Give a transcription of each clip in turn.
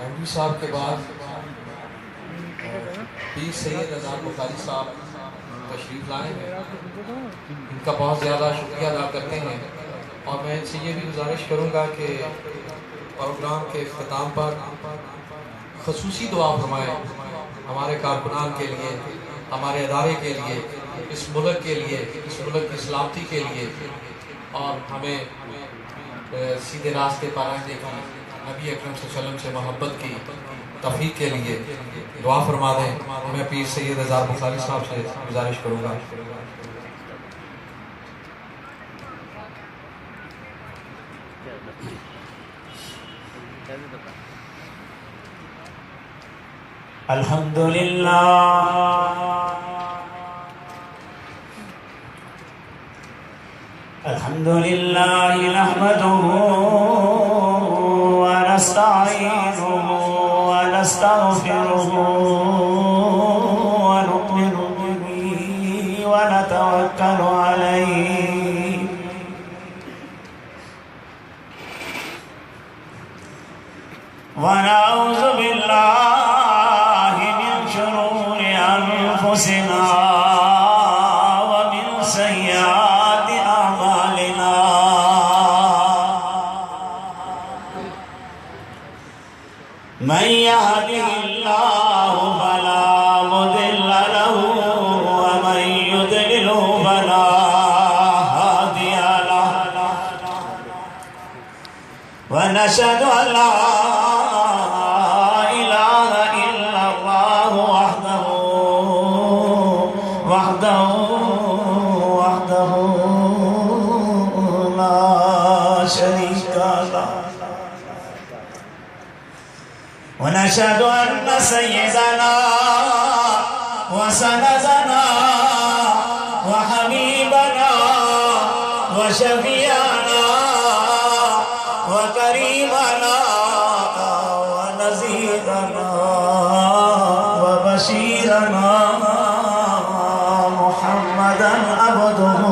M D صاحب کے بعد پیر سید اذان بخاری صاحب تشریف لائے ہیں، ان کا بہت زیادہ شکریہ ادا کرتے ہیں، اور میں ان سے یہ بھی گزارش کروں گا کہ پروگرام کے اختتام پر خصوصی دعا فرمائیں ہمارے کارکنان کے لیے، ہمارے ادارے کے لیے، اس ملک کے لیے، اس ملک کی سلامتی کے لیے، اور ہمیں سیدھے راستے پر آنے کی، نبی اکرم صلی اللہ علیہ وسلم سے محبت کی توفیق کے لیے دعا فرما دیں۔ میں پیر سید اذان بخاری صاحب سے گزارش کروں گا۔ الحمدللہ الحمدللہ نحمده ونستعینه ونستغفره ونؤمن به ونتوکل علیہ ونعوذ باللہ من شرور انفسنا ومن سیئات اعمالنا من يهده الله فلا مضل له ومن يضلل فلا هادي له ونشهد ان لا اله الا الله وحده لا شريك له ونشهد أن سيدنا وسندنا وحبيبنا وشفيعنا وكريمنا ونذيرنا وبشيرنا محمدا عبده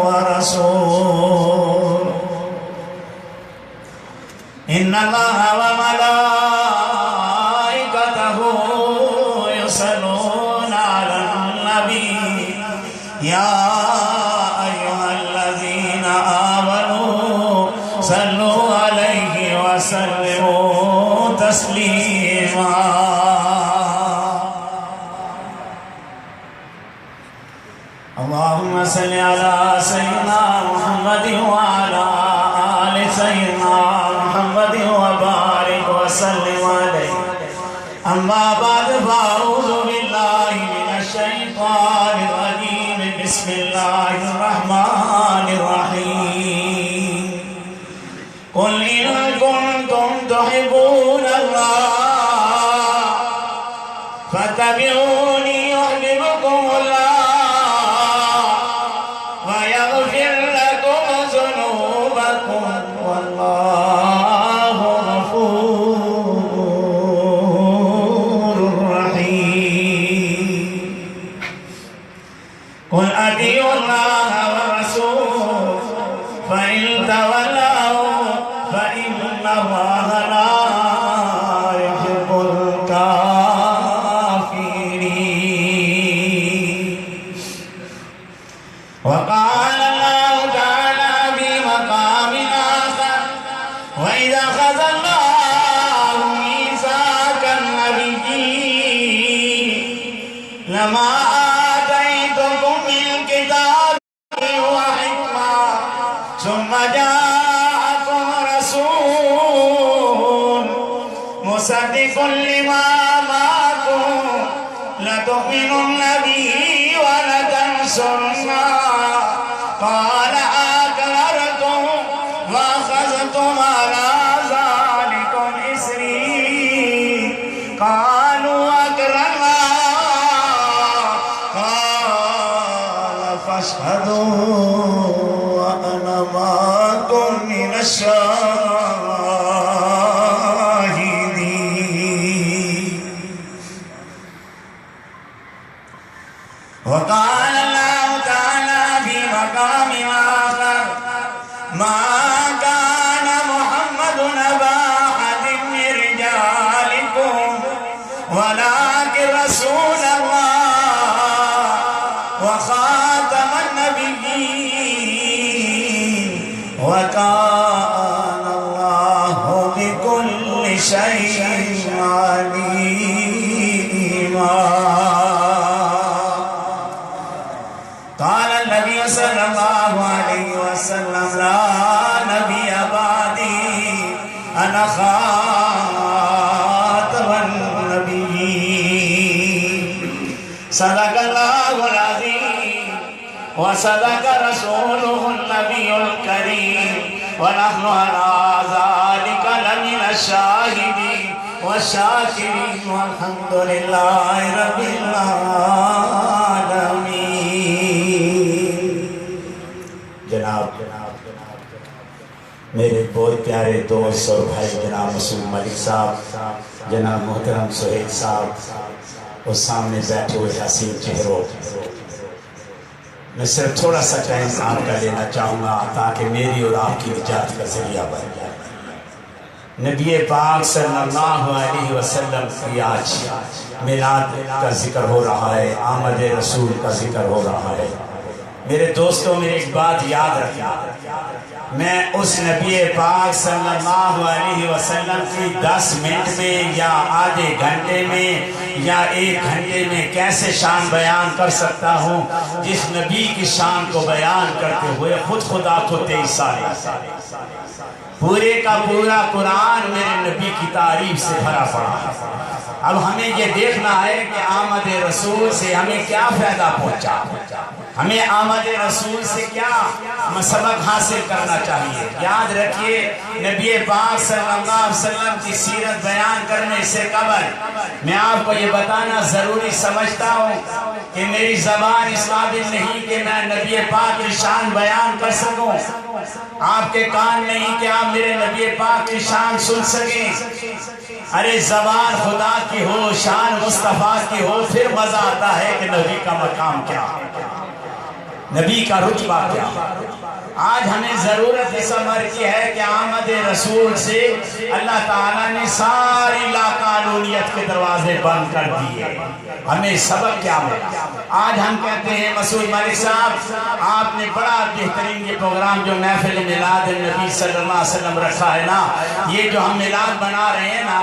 ورسوله إن الله يصلون على النبي يا أيها الذين آمنوا صلوا عليه وسلموا تسليما اللهم صل على سيدنا محمد وعلى آل سيدنا محمد وبارك وسلم عليه أما بعد فأعوذ بالله من الشيطان الرجيم بسم الله الرحمن الرحيم قل إن كنتم تحبون الله فاتبعوني يحببكم الله ويغفر لكم ذنوبكم والله غفور رحيم قل أطيعوا الله والرسول فإن تولوا فإن الله لا يحب الكافرين وقال الله تعالى في مقام آخر وإذا أخذ الله ميثاق النبيين لما آتيتكم من كتاب وحكمة ثم جاءكم رسول مصدق لما معكم لتؤمنن به ولتنصرنه قال أقررتم وأخذتم على ذلكم إصري قالوا أقررنا قال فاشهدوا وأنا معكم من الشاهدين وقال الله تعالى في مقام آخر ما كان محمد أبا أحد من رجالكم ولكن رسول الله وخاتم النبيين وكان الله بكل شيء عليما. قال النبي صلى الله عليه وسلم لا نبي بعدي أنا خاتم النبيين. صدق الله العظيم وصدق رسوله النبي الكريم ونحن على ذلك لمن الشاهدين والشاكرين والحمد لله رب العالمين. جناب میرے بہت پیارے دوست اور بھائی جناب مسعود ملک صاحب، جناب محترم سہیل صاحب اور سامنے بیٹھے ہوئے حسین چہروں، میں صرف تھوڑا سا ٹائم آپ کا لینا چاہوں گا تاکہ میری اور آپ کی نجات کا ذریعہ بن جائے. نبی پاک صلی اللہ علیہ وسلم کی آج میلاد کا ذکر ہو رہا ہے، آمد رسول کا ذکر ہو رہا ہے. میرے دوستوں، میری ایک بات یاد رکھنا، میں اس نبی پاک صلی اللہ علیہ وسلم کی 10 منٹ میں یا آدھے گھنٹے میں یا 1 گھنٹے میں کیسے شان بیان کر سکتا ہوں جس نبی کی شان کو بیان کرتے ہوئے خود خدا کو 23 سال پورے کا پورا قرآن میرے نبی کی تعریف سے بھرا پڑا. اب ہمیں یہ دیکھنا ہے کہ آمد رسول سے ہمیں کیا فائدہ پہنچا، ہمیں آمد رسول سے کیا سبق حاصل کرنا چاہیے. یاد رکھیے، نبی پاک صلی اللہ علیہ وسلم کی سیرت بیان کرنے سے قبل میں آپ کو یہ بتانا ضروری سمجھتا ہوں کہ میری زبان اس قابل نہیں کہ میں نبی پاک کی شان بیان کر سکوں، آپ کے کان نہیں کہ آپ میرے نبی پاک کی شان سن سکیں. ارے زبان خدا کی ہو، شان مصطفیٰ کی ہو، پھر مزہ آتا ہے کہ نبی کا مقام کیا، نبی کا رتبہ کیا. آج ہمیں ضرورت اس امر کی ہے کہ آمد رسول سے اللہ تعالیٰ نے ساری لاقانونیت کے دروازے بند کر دیے. ہمیں سبق کیا ملا؟ آج ہم کہتے ہیں مسعود ملک صاحب، آپ نے بڑا بہترین یہ پروگرام جو محفل میلاد النبی صلی اللہ علیہ وسلم رکھا ہے نا، یہ جو ہم میلاد بنا رہے ہیں نا،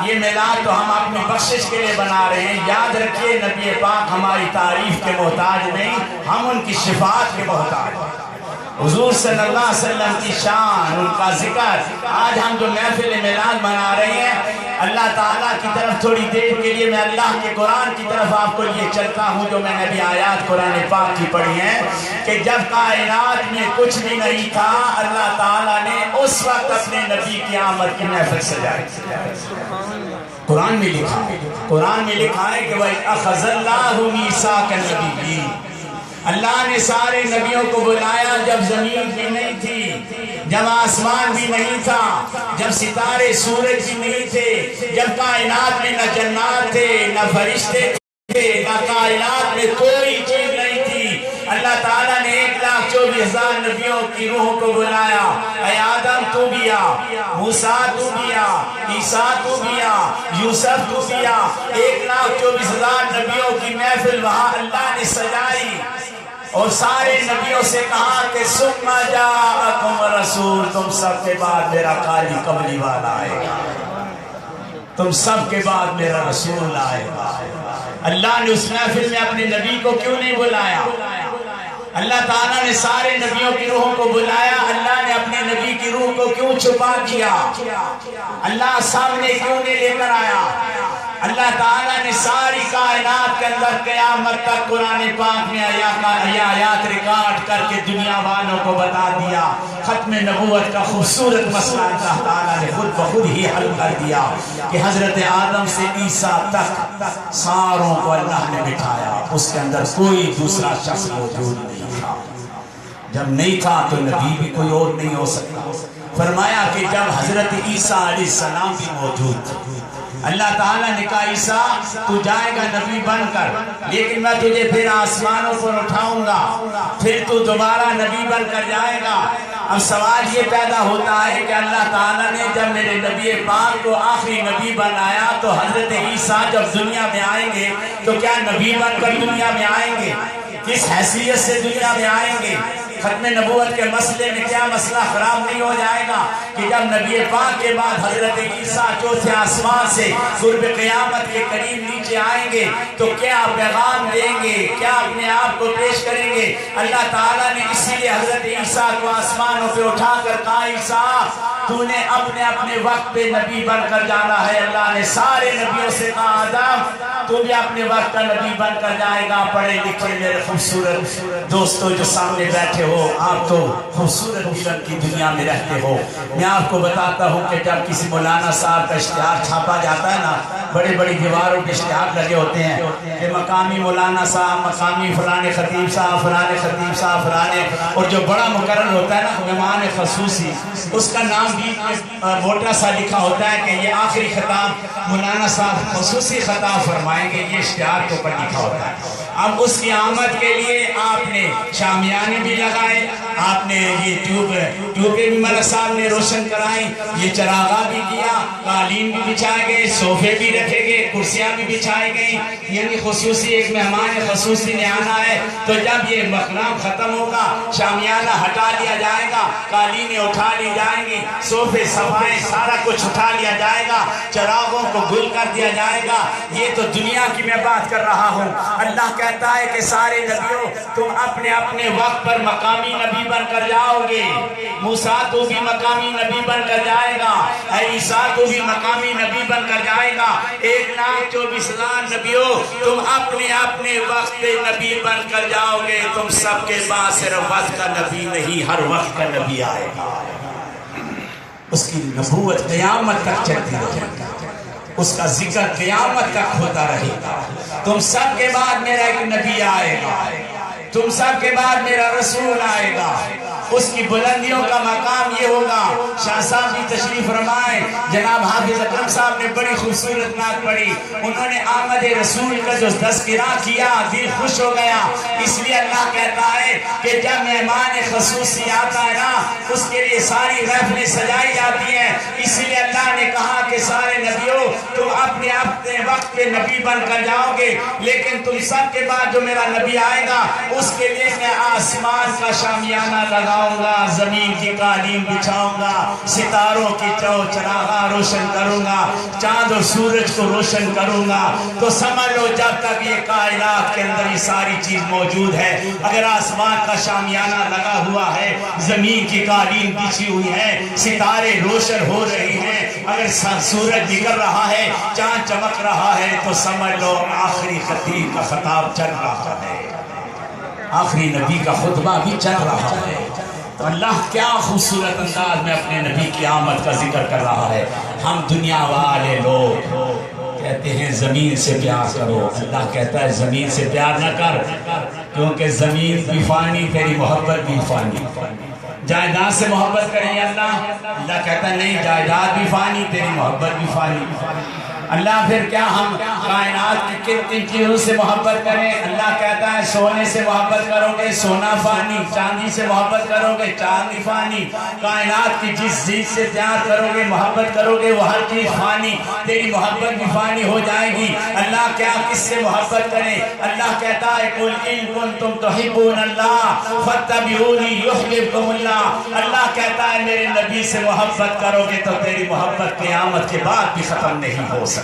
یہ میلاد تو ہم اپنی بخشش کے لیے بنا رہے ہیں. یاد رکھیے، نبی پاک ہماری تعریف کے محتاج نہیں، ہم ان کی شفاعت کے محتاج ہیں. حضور صلی اللہ علیہ وسلم کی شان، ان کا ذکر، آج ہم جو محفل میلاد بنا رہے ہیں، اللہ تعالیٰ کی طرف تھوڑی دیر کے لیے میں اللہ کے قرآن کی طرف آپ کو یہ چلتا ہوں جو میں نے بھی آیات قرآن پاک کی پڑھی ہیں کہ جب کائنات میں کچھ بھی نہیں تھا، اللہ تعالیٰ نے اس وقت اپنے نبی کی آمد کی محفل سجائی. قرآن میں لکھا ہے، قرآن میں لکھا ہے کہ وَأَخَذَ اللَّهُ مِيثَاقَ النَّبِيِّينَ، اللہ نے سارے نبیوں کو بلایا جب زمین بھی نہیں تھی، جب آسمان بھی نہیں تھا، جب ستارے سورج بھی نہیں تھے، جب کائنات میں نہ جنات تھے، نہ فرشتے تھے، نہ کائنات میں کوئی چیز نہیں تھی. اللہ تعالیٰ نے 1,24,000 نبیوں کی روح کو بلایا. اے آدم تو بھی آ، موسیٰ تو بھی آ، عیسیٰ تو بھی آ، یوسف تو بھی آ. 1,24,000 نبیوں کی محفل وہاں اللہ نے سجائی اور سارے نبیوں سے کہا کہ ثم جاءکم رسول، تم سب کے بعد میرا قالی قبلی والا آئے گا، تم سب کے بعد میرا رسول آئے گا. اللہ نے اس محفل میں اپنے نبی کو کیوں نہیں بلایا؟ اللہ تعالیٰ نے سارے نبیوں کی روحوں کو بلایا، اللہ نے اپنے نبی کی روح کو کیوں چھپا دیا؟ اللہ سامنے کیوں نہیں لے کر آیا؟ اللہ تعالیٰ نے ساری کائنات کے اندر قیامت تک قرآن پاک میں آیات ریکارڈ کر کے دنیا والوں کو بتا دیا. ختم نبوت کا خوبصورت مسئلہ اللہ تعالیٰ نے خود بخود ہی حل کر دیا کہ حضرت آدم سے عیسیٰ تک ساروں کو اللہ نے بٹھایا، اس کے اندر کوئی دوسرا شخص موجود نہیں تھا. جب نہیں تھا تو نبی بھی کوئی اور نہیں ہو سکتا. فرمایا کہ جب حضرت عیسیٰ علیہ السلام بھی موجود تھے، اللہ تعالیٰ نے کہا عیسیٰ تو جائے گا نبی بن کر، لیکن میں تجھے پھر آسمانوں پر اٹھاؤں گا، پھر تو دوبارہ نبی بن کر جائے گا۔ اب سوال یہ پیدا ہوتا ہے کہ اللہ تعالیٰ نے جب میرے نبی پاک کو آخری نبی بنایا تو حضرت عیسیٰ جب دنیا میں آئیں گے تو کیا نبی بن کر دنیا میں آئیں گے؟ کس حیثیت سے دنیا میں آئیں گے؟ ختم نبوت کے مسئلے میں کیا مسئلہ خراب نہیں ہو جائے گا کہ جب نبی پاک کے بعد حضرت عیسیٰ چوتھے آسمان سے قرب قیامت کے قریب نیچے آئیں گے تو کیا پیغام دیں گے، کیا اپنے آپ کو پیش کریں گے؟ اللہ تعالیٰ نے اسی لیے حضرت عیسیٰ کو آسمانوں پہ اٹھا کر کہا عیسیٰ تو نے اپنے اپنے وقت پہ نبی بن کر جانا ہے۔ اللہ نے سارے نبیوں سے کہا آدم تو بھی اپنے وقت کا نبی بن کر جائے گا۔ پڑھے لکھے میرے خوبصورت دوستو جو سامنے بیٹھے ہو، آپ تو خوبصورت علم کی دنیا میں رہتے ہو۔ میں آپ کو بتاتا ہوں کہ جب کسی مولانا صاحب کا اشتہار چھاپا جاتا ہے نا، بڑی بڑی دیواروں کے اشتہار لگے ہوتے ہیں کہ مقامی مولانا صاحب، مقامی فلانے خطیب صاحب، فلانے خطیب صاحب، فلانے، اور جو بڑا مقرر ہوتا ہے نا مہمان خصوصی، اس کا نام بھی موٹا سا لکھا ہوتا ہے کہ یہ آخری خطاب مولانا صاحب خصوصی خطاب فرمائیں گے، یہ اشتہار کے اوپر لکھا ہوتا ہے۔ اب اس کی آمد کے لیے آپ نے شامیانے بھی لگائے، آپ نے یہ ٹیوبیں بھی مولانا صاحب نے روشن کرائی، یہ چراغاں بھی کیا، قالین بھی بچھائے گئے، صوفے بھی رکھے گئے، کرسیاں بھی بچھائی گئی، یعنی خصوصی ایک مہمان خصوصی نے آنا ہے۔ تو جب یہ مقام ختم ہوگا شامیانہ ہٹا لیا جائے گا، قالینیں اٹھا لی جائیں گی، صوفے صفائے سارا کچھ اٹھا لیا جائے گا، چراغوں کو گل کر دیا جائے گا۔ یہ تو دنیا کی میں بات کر رہا ہوں۔ اللہ کہتا ہے کہ سارے نبیوں تم اپنے اپنے وقت پر مقامی نبی بن کر جاؤ گے۔ موسیٰ تو بھی مقامی نبی بن کر جائے گا، عیسیٰ تو بھی مقامی نبی بن کر جائے گا۔ 1,24,000 نبیوں تم اپنے اپنے وقت پہ نبی بن کر جاؤ گے۔ تم سب کے بعد صرف وقت کا نبی نہیں، ہر وقت کا نبی آئے گا۔ اس کی نبوت قیامت تک چلتی رہے گی، اس کا ذکر قیامت تک ہوتا رہے گا۔ تم سب کے بعد میرا ایک نبی آئے گا، تم سب کے بعد میرا رسول آئے گا۔ اس کی بلندیوں کا مقام یہ ہوگا۔ شاہ صاحب بھی تشریف فرمائے، جناب حافظ اکرم صاحب نے بڑی خوبصورت نعت پڑھی، انہوں نے آمد رسول کا جو تذکرہ کیا دل خوش ہو گیا۔ اس لیے اللہ کہتا ہے کہ جب مہمان خصوصی آتا ہے نا اس کے لیے ساری محفلیں سجائی جاتی ہیں۔ اس لیے اللہ نے کہا کہ سارے نبیوں تم اپنے اپنے وقت پہ نبی بن کر جاؤ گے، لیکن تم سب کے بعد جو میرا نبی آئے گا اس کے لیے میں آسمان کا شامیانہ لگاؤں گا، زمین کی قالین بچھاؤں گا، ستاروں کی چراغاں روشن کروں گا، چاند اور سورج کو روشن کروں گا۔ تو سمجھ لو جب تک یہ کائنات کے اندر یہ ساری چیز موجود ہے، اگر آسمان کا شامیانہ لگا ہوا ہے، زمین کی قالین بچھی ہوئی ہے، ستارے روشن ہو رہی ہیں، اگر سورج نکل رہا ہے، چاند چمک رہا ہے، تو سمجھ لو آخری خطیب کا خطاب چل رہا ہے، آخری نبی کا خطبہ بھی چل رہا ہے۔ تو اللہ کیا خوبصورت انداز میں اپنے نبی کی آمد کا ذکر کر رہا ہے۔ ہم دنیا والے لوگ کہتے ہیں زمین سے پیار کرو، اللہ کہتا ہے زمین سے پیار نہ کر، کیونکہ زمین بھی فانی، تیری محبت بھی فانی۔ جائیداد سے محبت کریں اللہ کہتا ہے نہیں، جائیداد بھی فانی، تیری محبت بھی فانی۔ اللہ پھر کیا ہم کائنات کی کن کن چیزوں سے محبت کریں؟ اللہ کہتا ہے سونے سے محبت کرو گے سونا فانی، چاندی سے محبت کرو گے چاندی فانی، کائنات کی جس چیز سے پیار کرو گے محبت کرو گے وہ ہر چیز فانی، تیری محبت بھی فانی ہو جائے گی۔ اللہ کیا کس سے محبت کریں؟ اللہ کہتا ہے قُلْ إِن كُنتُمْ تُحِبُّونَ اللَّهَ فَاتَّبِعُونِي يُحْبِبْكُمُ اللَّهُ۔ اللہ کہتا ہے میرے نبی سے محبت کرو گے تو تیری محبت قیامت کے بعد بھی ختم نہیں ہو سکتی،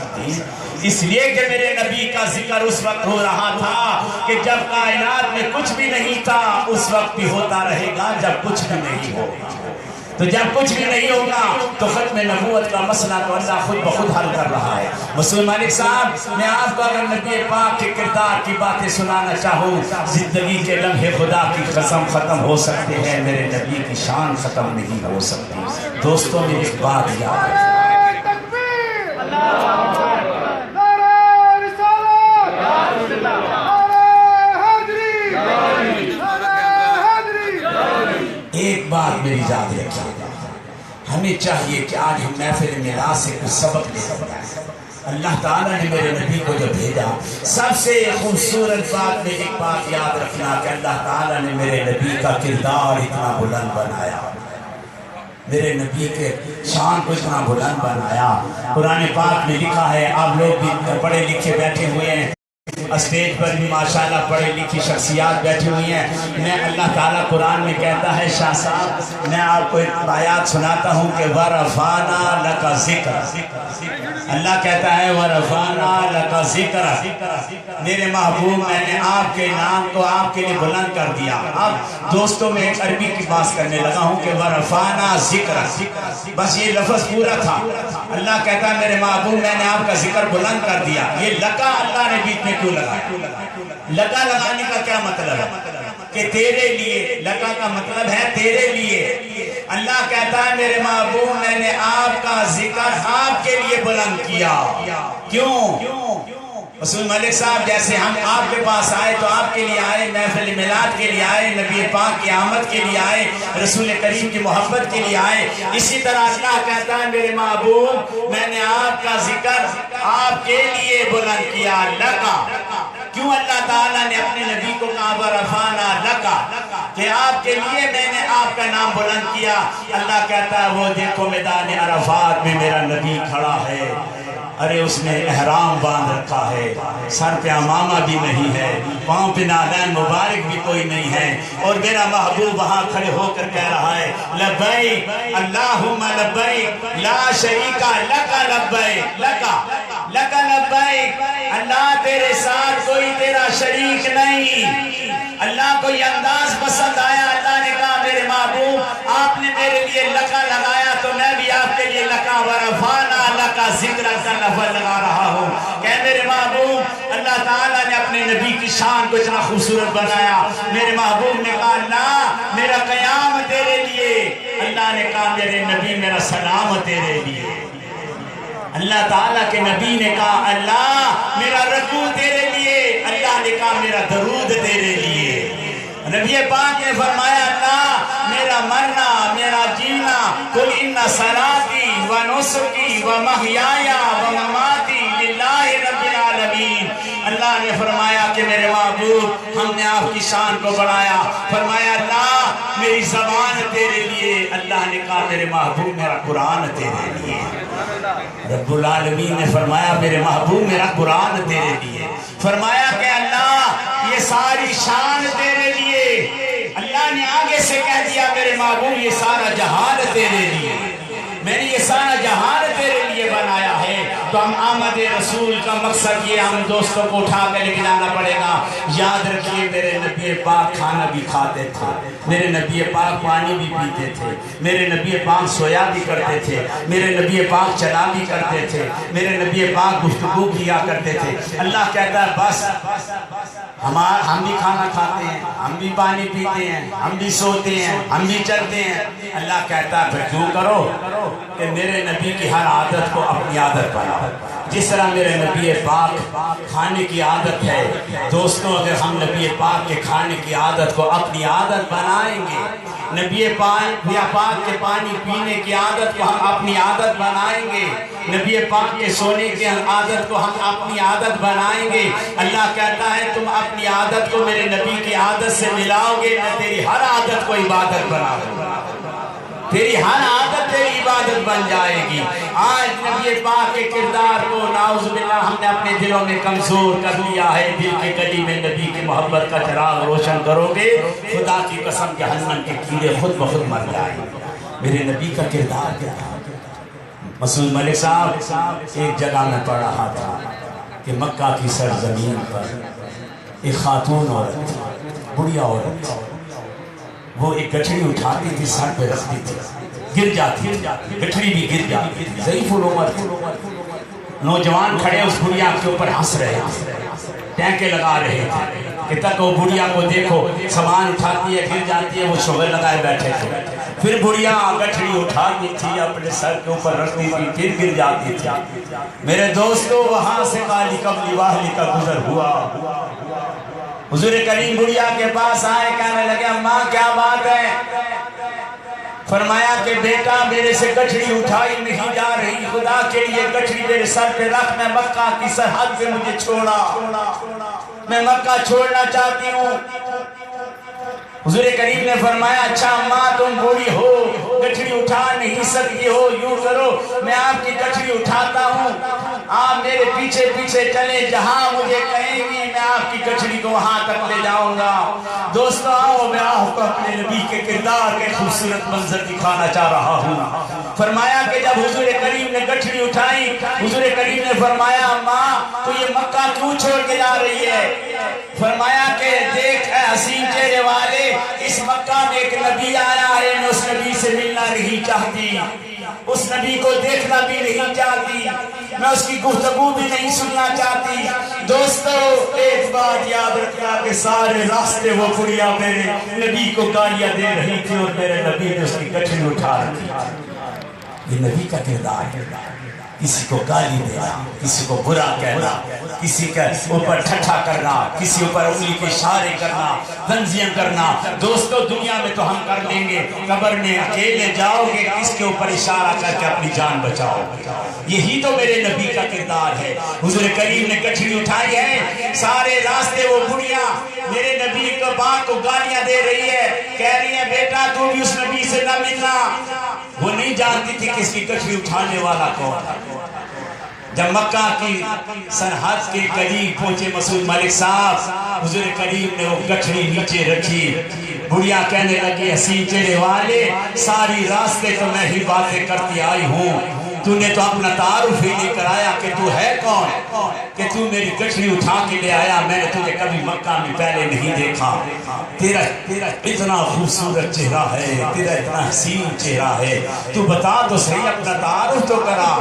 اس لیے کہ میرے نبی کا ذکر اس وقت ہو رہا تھا کہ جب کائنات میں کچھ بھی نہیں تھا، اس وقت بھی ہوتا رہے گا جب کچھ بھی نہیں ہوگا۔ تو جب کچھ بھی نہیں ہوگا تو ختم نبوت کا مسئلہ تو اللہ خود بخود حل کر رہا ہے۔ مسعود مالک صاحب میں آپ کو اگر نبی پاک کے کردار کی باتیں سنانا چاہوں، زندگی کے لمحے خدا کی قسم ختم ہو سکتے ہیں، میرے نبی کی شان ختم نہیں ہو سکتی۔ دوستوں میں ایک بات یاد ہے، ایک بات میری یاد رکھیے گا، ہمیں چاہیے کہ آج ہم محفل میراث سے کچھ سبق لے کر جائیں۔ اللہ تعالیٰ نے میرے نبی کو جو بھیجا، سب سے خوبصورت بات میں ایک بات یاد رکھنا کہ اللہ تعالیٰ نے میرے نبی کا کردار اتنا بلند بنایا، میرے نبی کے شان کو اتنا بلند بنایا۔ قرآن پاک میں لکھا ہے، آپ لوگ بھی پڑھے لکھے بیٹھے ہوئے ہیں، اسٹیج پر بھی ماشاءاللہ پڑھی لکھی شخصیات بیٹھی ہوئی ہیں، میں اللہ تعالیٰ قرآن میں کہتا ہے، شاہ صاحب میں آپ کو ایک آیات سناتا ہوں کہ وَرَفَعْنَا لَكَ ذِکْرَ، اللہ کہتا ہے وَرَفَعْنَا لَكَ ذِکْرَ، میرے محبوب میں نے آپ کے نام کو آپ کے لیے بلند کر دیا۔ اب دوستوں میں ایک عربی کی بات کرنے لگا ہوں کہ وَرَفَعْنَا ذِکْرَ، بس یہ لفظ پورا تھا۔ اللہ کہتا ہے میرے محبوب میں نے آپ کا ذکر بلند کر دیا۔ یہ لکا اللہ نے بیچ میں کیوں لگایا؟ لگا لگانے کا کیا مطلب ہے؟ کہ تیرے لیے، لگا کا مطلب ہے تیرے لیے۔ اللہ کہتا ہے میرے محبوب میں نے آپ کا ذکر آپ کے لیے بلند کیا۔ کیوں؟ رسول ملک صاحب جیسے ہم آپ کے پاس آئے تو آپ کے لیے آئے، محفل میلاد کے لیے آئے، نبی پاک کی آمد کے لیے آئے، رسول کریم کی محبت کے لیے آئے، اسی طرح اللہ کہتا ہے میرے محبوب میں نے آپ کا ذکر آپ کے لیے بلند کیا۔ لگا کیوں اللہ تعالیٰ نے اپنے نبی کو کہا وَرَفَعْنَا لَكَ، کہ آپ کے لیے میں نے آپ کا نام بلند کیا۔ اللہ کہتا ہے وہ دیکھو میدان عرفات میں میرا نبی کھڑا ہے، ارے اس نے احرام باندھ رکھا ہے، سر پہ امامہ بھی نہیں ہے، پاؤں پہ نالین مبارک بھی کوئی نہیں ہے، اور میرا محبوب وہاں کھڑے ہو کر کہہ رہا ہے لبیک اللہم لبیک لا شریک لک لبیک، لک لبیک، اللہ تیرے ساتھ کوئی تیرا شریک نہیں۔ اللہ کو یہ انداز پسند آیا، اللہ نے کہا میرے محبوب آپ نے میرے لیے لکا لگایا تو میں بھی آپ کے لیے لکا ورفعنا لکا ذکر کا لفظ لگا رہا ہوں کہ میرے محبوب اللہ تعالیٰ نے اپنے نبی کی شان کو اتنا خوبصورت بنایا۔ میرے محبوب نے کہا اللہ میرا قیام تیرے لیے، اللہ نے کہا میرے نبی میرا سلام تیرے لیے۔ اللہ تعالیٰ کے نبی نے کہا اللہ میرا رکوع تیرے لیے، اللہ نے کہا میرا درود تیرے لیے۔ نبی پاک نے فرمایا اللہ میرا مرنا میرا جینا قل ان صلاتی و نسکی و محیایا و مماتی للہ رب العالمین۔ اللہ نے فرمایا کہ میرے محبوب ہم نے آپ کی شان کو بڑھایا، فرمایا اللہ میری زبان تیرے لیے، اللہ نے کہا میرے محبوب میرا قرآن تیرے لیے۔ رب العالمین نے فرمایا میرے محبوب میرا قرآن تیرے لیے، فرمایا کہ اللہ یہ ساری شان تیرے لیے۔ اللہ نے آگے سے کہہ دیا میرے محبوب یہ سارا جہان تیرے لیے، میں نے یہ سارا جہان تیرے لیے بنایا ہے۔ تو ہم آمد رسول کا مقصد یہ ہم دوستوں کو اٹھا کے لے جانا پڑے گا۔ یاد رکھیے میرے نبی پاک کھانا بھی کھاتے تھے، میرے نبی پاک پانی بھی پیتے تھے، میرے نبی پاک سویا بھی کرتے تھے، میرے نبی پاک چلا بھی کرتے تھے، میرے نبی پاک گفتگو کیا کرتے تھے۔ اللہ کہتا ہے بس ہم بھی کھانا کھاتے ہیں، ہم بھی پانی پیتے ہیں، ہم بھی سوتے ہیں، ہم بھی چلتے ہیں۔ اللہ کہتا ہے پھر کیوں کرو کہ میرے نبی کی ہر عادت کو اپنی عادت بناؤ۔ جس طرح میرے نبی پاک کھانے کی عادت ہے، دوستوں اگر ہم نبی پاک کے کھانے کی عادت کو اپنی عادت بنائیں گے، نبی پاک کے پانی پینے کی عادت کو ہم اپنی عادت بنائیں گے، نبی پاک کے سونے کی عادت کو ہم اپنی عادت بنائیں گے، اللہ کہتا ہے تم اپنی عادت کو میرے نبی کی عادت سے ملاؤ گے، میں تیری ہر عادت کو عبادت بنا دوں گا، تیری ہر عادت تیری عبادت بن جائے گی۔ آج نبی پاک کے کردار کو نعوذ باللہ ہم نے اپنے دلوں میں کمزور کر لیا ہے۔ دل کی گلی میں نبی کی محبت کا چراغ روشن کرو گے، خدا کی قسم جہنم کے کیڑے خود بخود مر جائیں گے۔ میرے نبی کا کردار کیا تھا؟ مسعود ملک صاحب ایک جگہ میں پڑھ رہا تھا کہ مکہ کی سرزمین پر ایک خاتون عورت تھی، بڑھیا عورت تھی، وہ ایک گٹھڑی اٹھاتی تھی سر پہ رکھتی تھی، گر جاتی تھی، گٹھڑی بھی گر جاتی تھی، ضعیف العمر تھی۔ نوجوان کھڑے اس بڑھیا کے اوپر ہنس رہے تھے، ٹینکے لگا رہے تھے کہ تک وہ بڑھیا کو دیکھو سامان اٹھاتی ہے گر جاتی ہے، وہ شغل لگائے بیٹھے تھے۔ پھر بڑھیا گٹھڑی اٹھاتی تھی اپنے سر کے اوپر رکھتی تھی، پھر گر جاتی تھی۔ میرے دوستو وہاں سے قالی واہلی کا گزر ہوا، حضور کریم بڑھیا کے پاس آئے، کہنے لگے اماں کیا بات ہے؟ فرمایا کہ بیٹا میرے سے گٹھڑی اٹھائی نہیں جا رہی، خدا کے لیے گٹھڑی میرے سر پہ رکھ، میں مکہ کی سرحد پہ مجھے چھوڑا، میں مکہ چھوڑنا چاہتی ہوں۔ حضور کریم نے فرمایا اچھا ماں تم بوڑھی ہو، گٹھڑی اٹھا نہیں سکتی ہو، یوں کرو میں آپ کی گٹھڑی اٹھاتا ہوں، آپ میرے پیچھے پیچھے چلیں، جہاں مجھے کہیں گی میں آپ کی گٹھڑی کو وہاں تک لے جاؤں گا۔ دوستو آؤ میں آپ کو اپنے نبی کے کردار کے خوبصورت منظر دکھانا چاہ رہا ہوں۔ فرمایا کہ جب حضور کریم نے گٹھڑی اٹھائی، حضور کریم نے فرمایا ماں تو یہ مکہ کیوں چھوڑ کے جا رہی ہے؟ فرمایا کہ دیکھ اے حسین چہرے والے، اس مکہ میں ایک نبی آیا ہے، میں اس نبی سے ملنا نہیں چاہتی، اس نبی کو دیکھنا بھی نہیں چاہتی، میں اس کی گفتگو بھی نہیں سننا چاہتی۔ دوستو ایک بات یاد رکھنا کہ سارے راستے وہ بڑھیا میرے نبی کو گالیاں دے رہی تھی اور میرے نبی نے اس کی گٹھڑی اٹھا رکھی تھی۔ یہ نبی کا کردار ہے، کسی کو گالی دینا، کسی کو برا کہنا، کسی کے اوپر ٹھٹھا کرنا، کسی اوپر انگلی کے اشارے کرنا، تنزیہ کرنا۔ دوستو دنیا میں تو ہم کر لیں گے، قبر میں اکیلے جاؤ گے کس کے اوپر اشارہ کر کے اپنی جان بچاؤ۔ یہی تو میرے نبی کا کردار ہے۔ حضور کریم نے گٹھڑی اٹھائی ہے، سارے راستے وہ بڑھیا میرے نبی کو باپ کو گالیاں دے رہی ہے، کہہ رہی ہے بیٹا تو بھی اس نبی سے نہ ملنا۔ وہ نہیں جانتی تھی کہ اس کی گٹھڑی اٹھانے والا کون تھا۔ جب مکہ کی سرحد کے قریب پہنچے مسعود ملک صاحب، حضور کریم نے وہ گٹھڑی نیچے رکھی، بڑھیا کہنے لگی حسین چہرے والے ساری راستے تو میں ہی باتیں کرتی آئی ہوں، تو نے تو اپنا تعارف ہی نہیں کرایا کہ تو ہے کون، کہ تو میری گٹھڑی اٹھا کے لے آیا، میں نے تجھے کبھی مکہ میں پہلے نہیں دیکھا، تیرا اتنا خوبصورت چہرہ ہے، تیرا اتنا حسین چہرہ ہے، تو بتا تو صحیح اپنا تعارف تو کرا۔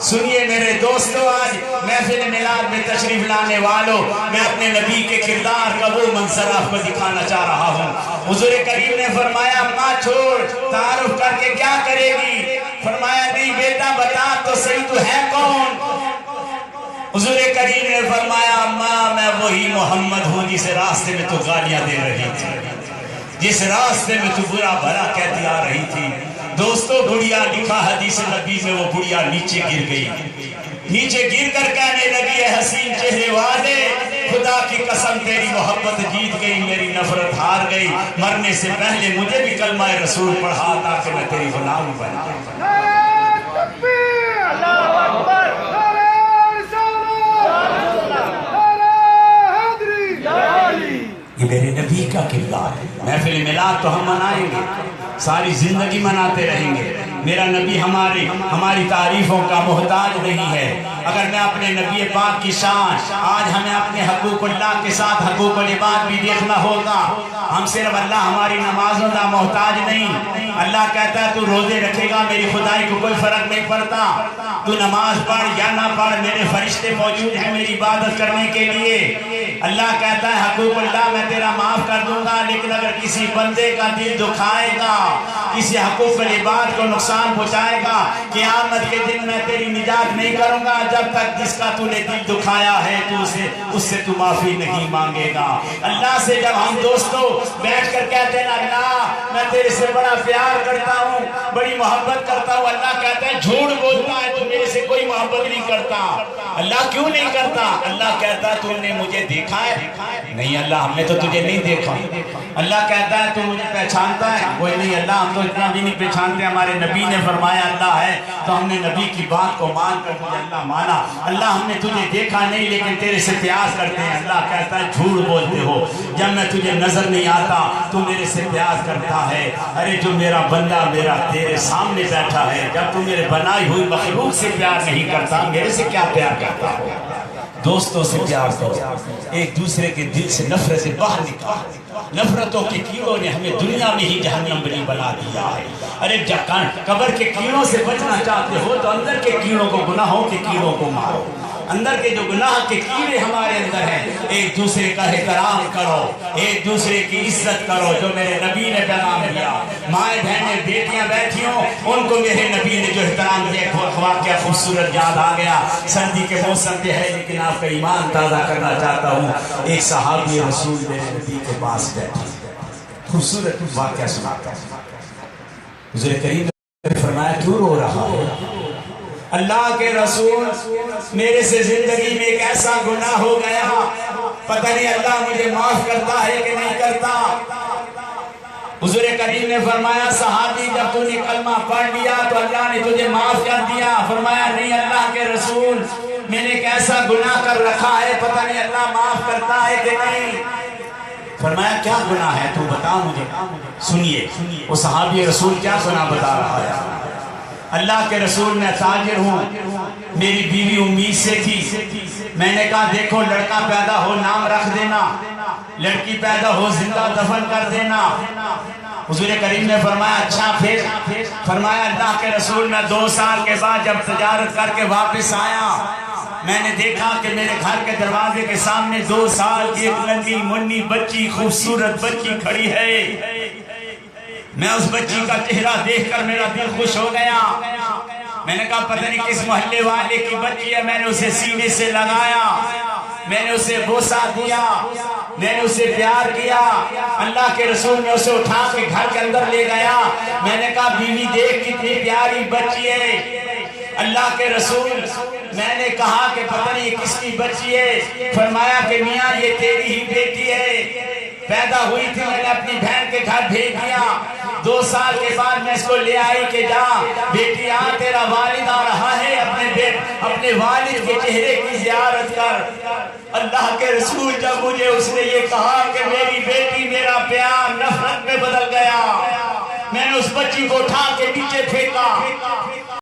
سنیے میرے دوستو، آج محفل میلاد میں تشریف لانے والوں، میں اپنے نبی کے کردار کا وہ منظر آپ کو دکھانا چاہ رہا ہوں۔ حضور کریم نے فرمایا ماں چھوڑ، تعارف کر کے کیا کرے گی؟ فرمایا نہیں بیٹا بتا تو صحیح تو ہے کون؟ حضور کریم نے فرمایا ماں میں وہی محمد ہوں جس راستے میں تو گالیاں دے رہی تھی، جس راستے میں تو برا بھلا کہتی آ رہی تھی۔ دوستو بڑھیا لکھا حدیث نبی میں، وہ بڑھیا نیچے گر گئی، نیچے گر کر کہنے لگی ہے حسین چہرے والے خدا کی قسم تیری محبت جیت گئی، میری نفرت ہار گئی، مرنے سے پہلے مجھے بھی کلمہ رسول پڑھا تاکہ میں تیری غلام بن جاؤں۔ یہ میرے نبی کا کردار ہے۔ محفل میلاد تو ہم منائیں گے، ساری زندگی مناتے رہیں گے، میرا نبی ہماری تعریفوں کا محتاج نہیں ہے۔ اگر میں اپنے نبی پاک کی شان، آج ہمیں اپنے حقوق اللہ کے ساتھ حقوق العباد بھی دیکھنا ہوگا۔ ہم صرف اللہ ہماری نمازوں کا محتاج نہیں، اللہ کہتا ہے تو روزے رکھے گا میری خدائی کو کوئی فرق نہیں پڑتا، تو نماز پڑھ یا نہ پڑھ میرے فرشتے موجود ہیں میری عبادت کرنے کے لیے۔ اللہ کہتا ہے حقوق اللہ میں تیرا معاف کر دوں گا، لیکن اگر کسی بندے کا دل دکھائے گا، کسی حقوق العباد کو نقصان پہنچائے گا، قیامت کے دن میں تیری نجات نہیں کروں گا جب تک جس کا تو نے دل دکھایا ہے تو اس سے تو معافی نہیں مانگے گا۔ اللہ سے جب ہم دوستوں بیٹھ کر کہتے ہیں اللہ میں تیرے سے بڑا پیار کرتا ہوں، بڑی محبت کرتا ہوں، اللہ کہتا ہے جھوٹ بولتا ہے تو میرے سے کوئی محبت نہیں کرتا۔ اللہ کیوں نہیں کرتا؟ اللہ کہتا ہے تم نے مجھے دیکھا ہے؟ نہیں اللہ ہم نے تو تجھے نہیں دیکھا۔ اللہ کہتا ہے تو مجھے پہچانتا ہے؟ کوئی نہیں اللہ ہم تو اتنا بھی نہیں پہچانتے، ہمارے نبی نے فرمایا اللہ ہے تو ہم نے نبی کی بات کو مان کر تجھے اللہ مانا۔ اللہ ہم نے تجھے دیکھا نہیں لیکن تیرے سے پیاس کرتے ہیں۔ اللہ کہتا ہے جھوٹ بولتے ہو، جب میں تجھے نظر نہیں آتا تو میرے سے پیاس کرتا ہے۔ ارے جو میرا بندہ میرا تیرے سامنے بیٹھا ہے، جب تو میرے بنائی ہوئی مخلوق سے پیار نہیں کرتا میرے سے کیا پیار کرتا ہو؟ دوستوں سے پیار کرو، ایک دوسرے کے دل سے نفرت سے باہر نکال۔ نفرتوں کے کیڑوں نے ہمیں دنیا میں ہی جہنم بنا دیا ہے۔ ارے قبر کے کیڑوں سے بچنا چاہتے ہو تو اندر کے کیڑوں کو، گناہوں کے کیڑوں کو مارو۔ اندر کے جو گناہ کے کیڑے ہمارے اندر ہیں، ایک دوسرے کا احترام کرو، ایک دوسرے کی عزت کرو جو میرے نبی نے پیغام دیا۔ مائیں بہنیں بیٹیاں بیٹھی ہوں ان کو میرے نبی نے جو احترام دیا، واقعہ خوبصورت یاد آ گیا۔ سردی کے موسم پہ ہے لیکن آپ کا ایمان تازہ کرنا چاہتا ہوں۔ ایک صحابی رسول میرے نبی کے پاس بیٹھے، خوبصورت واقعہ سناتا ہوں۔ حضور کریم نے فرمایا کیوں رو رہا ہے؟ اللہ کے رسول میرے سے زندگی میں ایک ایسا گناہ ہو گیا پتہ نہیں اللہ مجھے معاف کرتا ہے کہ نہیں کرتا۔ حضور کریم نے فرمایا صحابی جب تو نے کلمہ پڑھ لیا تو اللہ نے تجھے معاف کر دیا؟ فرمایا نہیں اللہ کے رسول میں نے ایک ایسا گناہ کر رکھا ہے پتہ نہیں اللہ معاف کرتا ہے کہ نہیں۔ فرمایا کیا گناہ ہے تو بتا مجھے۔ سنیے وہ صحابی رسول کیا گناہ بتا رہا ہے۔ اللہ کے رسول میں تاجر ہوں، میری بیوی امید سے تھی، میں نے کہا دیکھو لڑکا پیدا ہو نام رکھ دینا، لڑکی پیدا ہو زندہ دفن کر دینا۔ حضور کریم نے فرمایا اچھا پھر؟ فرمایا اللہ کے رسول میں 2 سال کے بعد جب تجارت کر کے واپس آیا میں نے دیکھا کہ میرے گھر کے دروازے کے سامنے 2 سال کی ایک ننھی منی بچی خوبصورت بچی کھڑی ہے۔ میں اس بچی کا چہرہ دیکھ کر میرا دل خوش ہو گیا۔ میں نے کہا پتہ نہیں کس محلے والے کی بچی ہے، میں نے اسے سینے سے لگایا، میں نے اسے بوسہ دیا، میں نے اسے پیار کیا۔ اللہ کے رسول نے اسے اٹھا کے گھر کے اندر لے گیا، میں نے کہا بیوی دیکھ کتنی پیاری بچی ہے۔ اللہ کے رسول میں نے کہا کہ پتہ نہیں کس کی بچی ہے؟ فرمایا کہ میاں یہ تیری ہی بیٹی ہے، پیدا ہوئی تھی میں نے اپنی بہن کے گھر بھیج دیا، 2 سال کے بعد میں اس کو لے آئی کہ جا بیٹی آ تیرا والد آ رہا ہے، اپنے والد کے چہرے کی زیارت کر۔ اللہ کے رسول جب مجھے اس نے یہ کہا کہ میری بیٹی میرا پیار نفرت میں بدل گیا، میں نے اس بچی کو اٹھا کے نیچے پھینکا۔